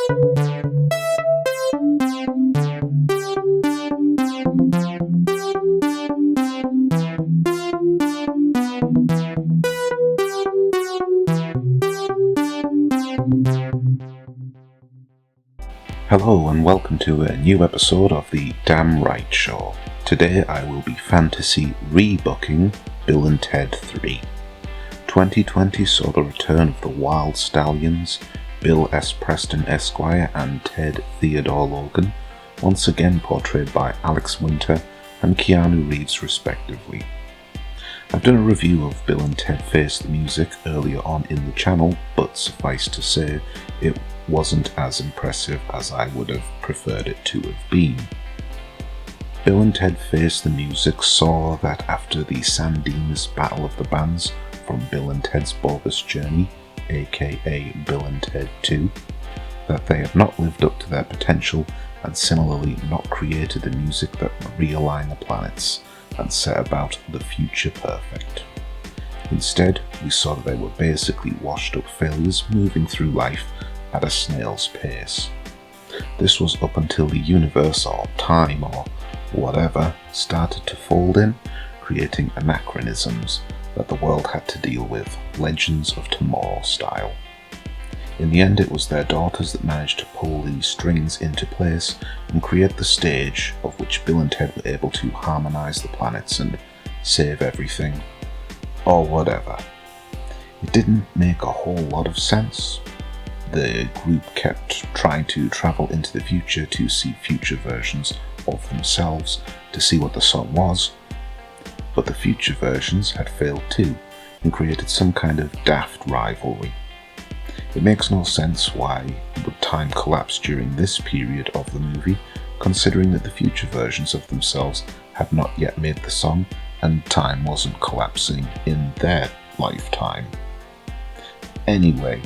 Hello and welcome to a new episode of the Damn Right Show. Today I will be fantasy rebooking Bill and Ted 3. 2020 saw the return of the Wild Stallions, Bill S. Preston Esquire and Ted Theodore Logan, once again portrayed by Alex Winter and Keanu Reeves respectively. I've done a review of Bill and Ted Face the Music earlier on in the channel, but suffice to say, it wasn't as impressive as I would have preferred it to have been. Bill and Ted Face the Music saw that after the San Dimas Battle of the Bands from Bill and Ted's Bogus Journey, aka Bill and Ted 2, that they had not lived up to their potential and similarly not created the music that would realign the planets and set about the future perfect. Instead, we saw that they were basically washed up failures moving through life at a snail's pace. This was up until the universe or time or whatever started to fold in, creating anachronisms that the world had to deal with, Legends of Tomorrow style. In the end, it was their daughters that managed to pull these strings into place and create the stage of which Bill and Ted were able to harmonise the planets and save everything, or whatever. It didn't make a whole lot of sense. The group kept trying to travel into the future to see future versions of themselves to see what the song was, but the future versions had failed too and created some kind of daft rivalry. It makes no sense why would time collapse during this period of the movie, considering that the future versions of themselves had not yet made the song and time wasn't collapsing in their lifetime. Anyway,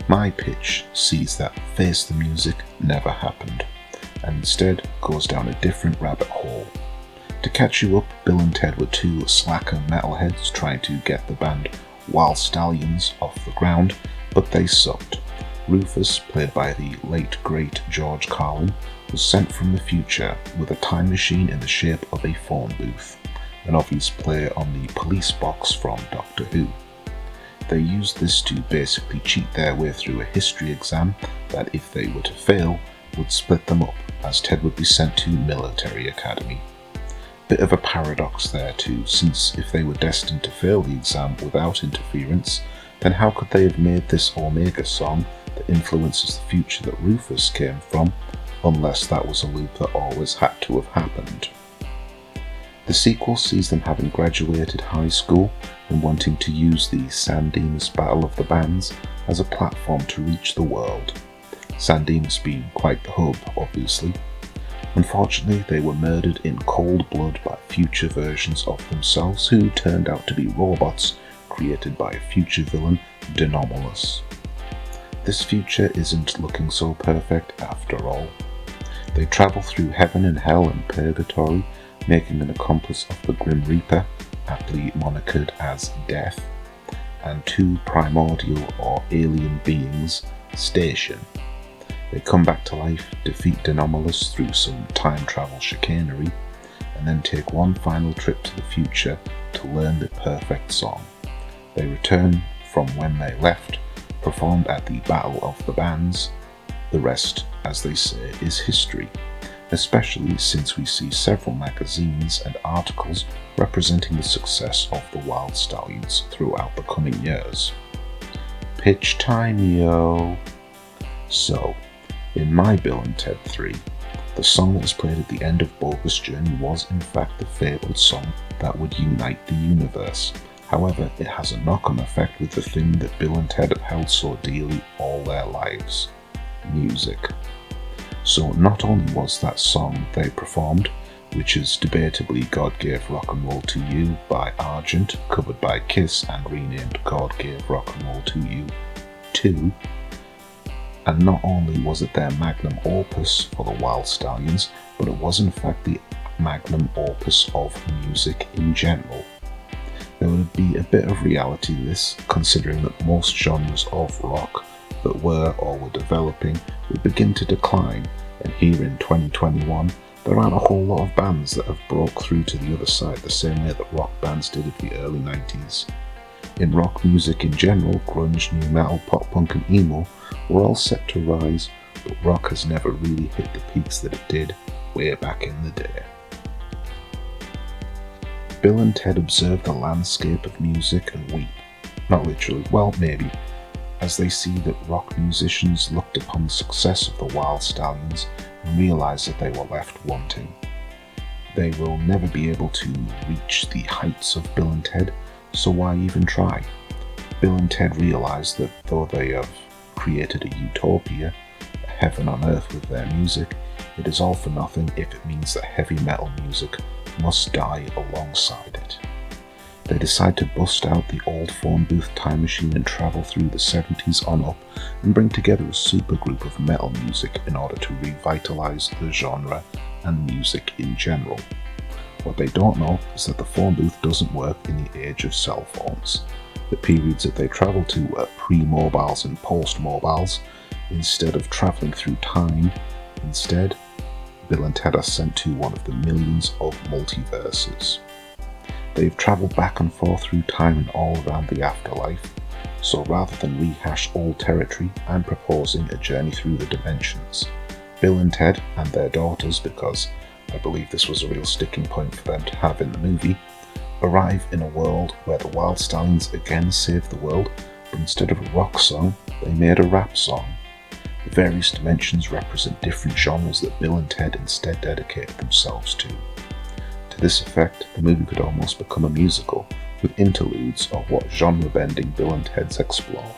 my pitch sees that Face the Music never happened, and instead goes down a different rabbit hole. To catch you up, Bill and Ted were two slacker metalheads trying to get the band Wild Stallions off the ground, but they sucked. Rufus, played by the late great George Carlin, was sent from the future with a time machine in the shape of a phone booth, an obvious play on the police box from Doctor Who. They used this to basically cheat their way through a history exam that, if they were to fail, would split them up, as Ted would be sent to military academy. Bit of a paradox there too, since if they were destined to fail the exam without interference, then how could they have made this Omega song that influences the future that Rufus came from, unless that was a loop that always had to have happened? The sequel sees them having graduated high school and wanting to use the San Dimas Battle of the Bands as a platform to reach the world. San Dimas being quite the hub, obviously. Unfortunately, they were murdered in cold blood by future versions of themselves who turned out to be robots created by a future villain, Denomulus. This future isn't looking so perfect after all. They travel through heaven and hell and purgatory, making an accomplice of the Grim Reaper, aptly monikered as Death, and two primordial or alien beings, Station. They come back to life, defeat Denomulus through some time travel chicanery, and then take one final trip to the future to learn the perfect song. They return from when they left, performed at the Battle of the Bands. The rest, as they say, is history, especially since we see several magazines and articles representing the success of the Wild Stallions throughout the coming years. Pitch time, yo! So, in my Bill and Ted 3, the song that was played at the end of Bogus Journey was in fact the fabled song that would unite the universe. However, it has a knock-on effect with the thing that Bill and Ted have held so dearly all their lives: music. So not only was that song they performed, which is debatably God Gave Rock and Roll to You by Argent, covered by Kiss and renamed God Gave Rock and Roll to You 2, and not only was it their magnum opus for the Wild Stallions, but it was in fact the magnum opus of music in general. There would be a bit of reality to this, considering that most genres of rock that were or were developing would begin to decline, and here in 2021 there aren't a whole lot of bands that have broke through to the other side the same way that rock bands did in the early 90s. In rock music in general, grunge, nu metal, pop punk and emo were all set to rise, but rock has never really hit the peaks that it did way back in the day. Bill and Ted observe the landscape of music and weep. Not literally, well maybe, as they see that rock musicians looked upon the success of the Wild Stallions and realise that they were left wanting. They will never be able to reach the heights of Bill and Ted, so why even try? Bill and Ted realise that though they have created a utopia, a heaven on earth with their music, it is all for nothing if it means that heavy metal music must die alongside it. They decide to bust out the old phone booth time machine and travel through the 70s on up and bring together a supergroup of metal music in order to revitalise the genre and music in general. What they don't know is that the phone booth doesn't work in the age of cell phones. The periods that they travel to were pre-mobiles and post-mobiles. Instead of travelling through time, Bill and Ted are sent to one of the millions of multiverses. They've travelled back and forth through time and all around the afterlife, so rather than rehash old territory, I'm proposing a journey through the dimensions. Bill and Ted and their daughters, because I believe this was a real sticking point for them to have in the movie, arrive in a world where the Wild Stallions again saved the world, but instead of a rock song, they made a rap song. The various dimensions represent different genres that Bill and Ted instead dedicated themselves to. To this effect, the movie could almost become a musical, with interludes of what genre-bending Bill and Ted's explore.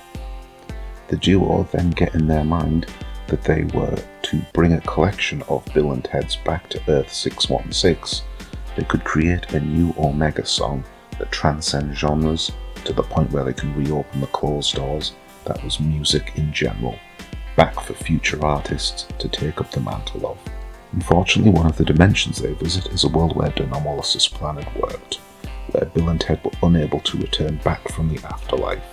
The duo then get in their mind that they were to bring a collection of Bill and Ted's back to Earth 616. They could create a new Omega song that transcends genres to the point where they can reopen the closed doors that was music in general, back for future artists to take up the mantle of. Unfortunately, one of the dimensions they visit is a world where Denomolus's plan had worked, where Bill and Ted were unable to return back from the afterlife.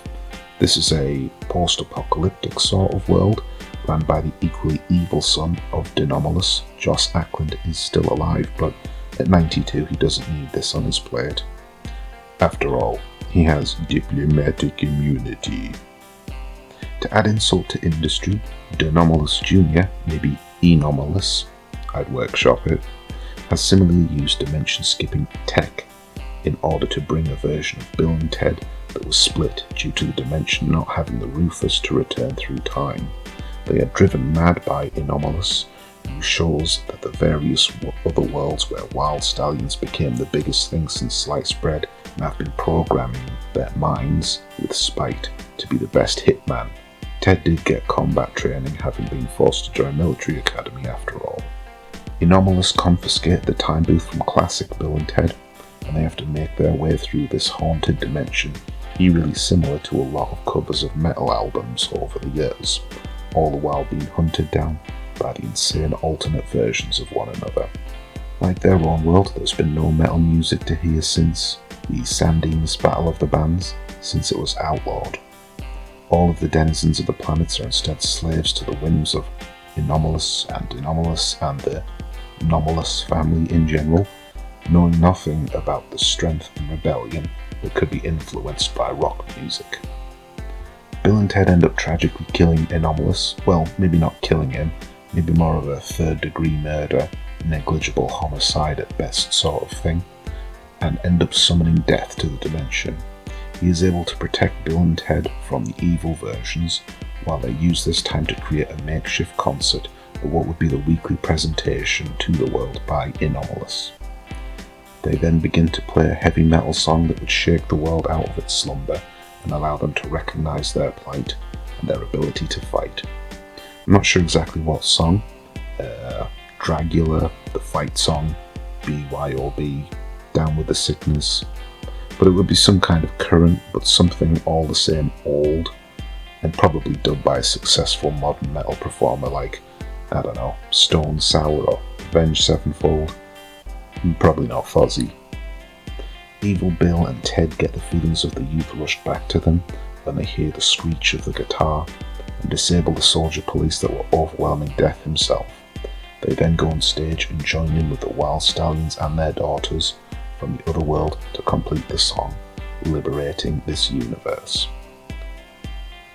This is a post-apocalyptic sort of world, ran by the equally evil son of Denomolus. Joss Ackland is still alive, but at 92 he doesn't need this on his plate. After all, he has diplomatic immunity. To add insult to industry, Denomolus Jr., maybe Enomolus, I'd workshop it, has similarly used dimension-skipping tech in order to bring a version of Bill and Ted that was split due to the dimension not having the Rufus to return through time. They are driven mad by Enomolus, who shows that the various other worlds where Wild Stallions became the biggest thing since sliced bread and have been programming their minds with spite to be the best hitman. Ted did get combat training, having been forced to join military academy after all. Enomolus confiscate the time booth from classic Bill and Ted, and they have to make their way through this haunted dimension, eerily similar to a lot of covers of metal albums over the years, all the while being hunted down by the insane alternate versions of one another. Like their own world, there's been no metal music to hear since the San Dimas Battle of the Bands, since it was outlawed. All of the denizens of the planets are instead slaves to the whims of Enomolus and the Enomolus family in general, knowing nothing about the strength and rebellion that could be influenced by rock music. Bill and Ted end up tragically killing Enomolus, well, maybe not killing him, maybe more of a third-degree murder, negligible homicide at best sort of thing, and end up summoning death to the dimension. He is able to protect Bill and Ted from the evil versions, while they use this time to create a makeshift concert of what would be the weekly presentation to the world by Enomolus. They then begin to play a heavy metal song that would shake the world out of its slumber and allow them to recognise their plight and their ability to fight. I'm not sure exactly what song, Dragula, the fight song, BYOB, Down with the Sickness, but it would be some kind of current, but something all the same old, and probably dubbed by a successful modern metal performer like, I don't know, Stone Sour or Avenged Sevenfold, and probably not Fozzy. Evil Bill and Ted get the feelings of the youth rushed back to them when they hear the screech of the guitar and disable the soldier police that were overwhelming Death himself. They then go on stage and join in with the Wild Stallions and their daughters from the other world to complete the song, liberating this universe.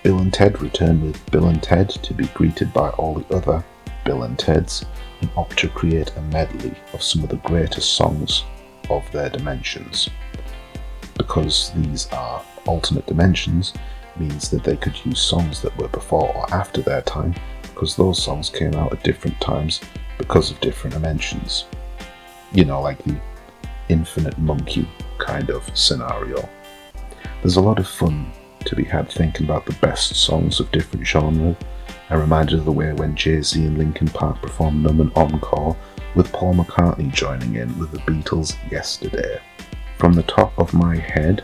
Bill and Ted return with Bill and Ted to be greeted by all the other Bill and Teds and opt to create a medley of some of the greatest songs of their dimensions. Because these are alternate dimensions, means that they could use songs that were before or after their time, because those songs came out at different times because of different dimensions. You know, like the infinite monkey kind of scenario. There's a lot of fun to be had thinking about the best songs of different genres. I'm reminded of the way when Jay-Z and Linkin Park performed Numb and Encore, with Paul McCartney joining in with the Beatles' Yesterday. From the top of my head,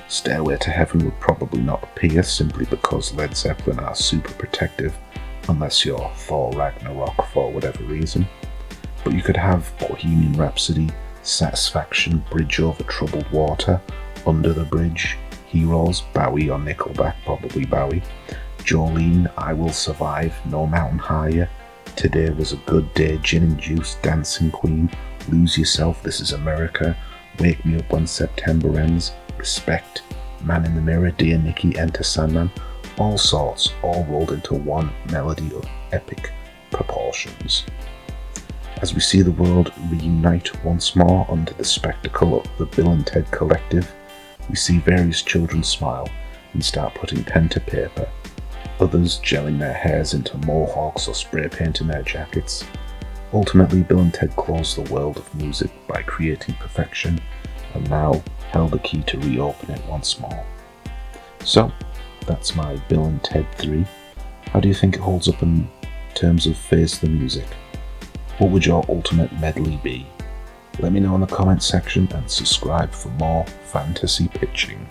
Stairway to Heaven would probably not appear simply because Led Zeppelin are super protective unless you're Thor Ragnarok for whatever reason. But you could have Bohemian Rhapsody, Satisfaction, Bridge Over Troubled Water, Under the Bridge, Heroes, Bowie or Nickelback, probably Bowie, Jolene, I Will Survive, No Mountain Higher, Today Was a Good Day, Gin and Juice, Dancing Queen, Lose Yourself, This Is America, Wake Me Up When September Ends, Respect, Man in the Mirror, Dear Nikki, Enter Sandman, all sorts, all rolled into one melody of epic proportions. As we see the world reunite once more under the spectacle of the Bill and Ted Collective, we see various children smile and start putting pen to paper, others gelling their hairs into mohawks or spray painting their jackets. Ultimately, Bill and Ted closed the world of music by creating perfection and now held the key to reopen it once more. So, that's my Bill and Ted 3. How do you think it holds up in terms of Face the Music? What would your ultimate medley be? Let me know in the comments section and subscribe for more fantasy pitching.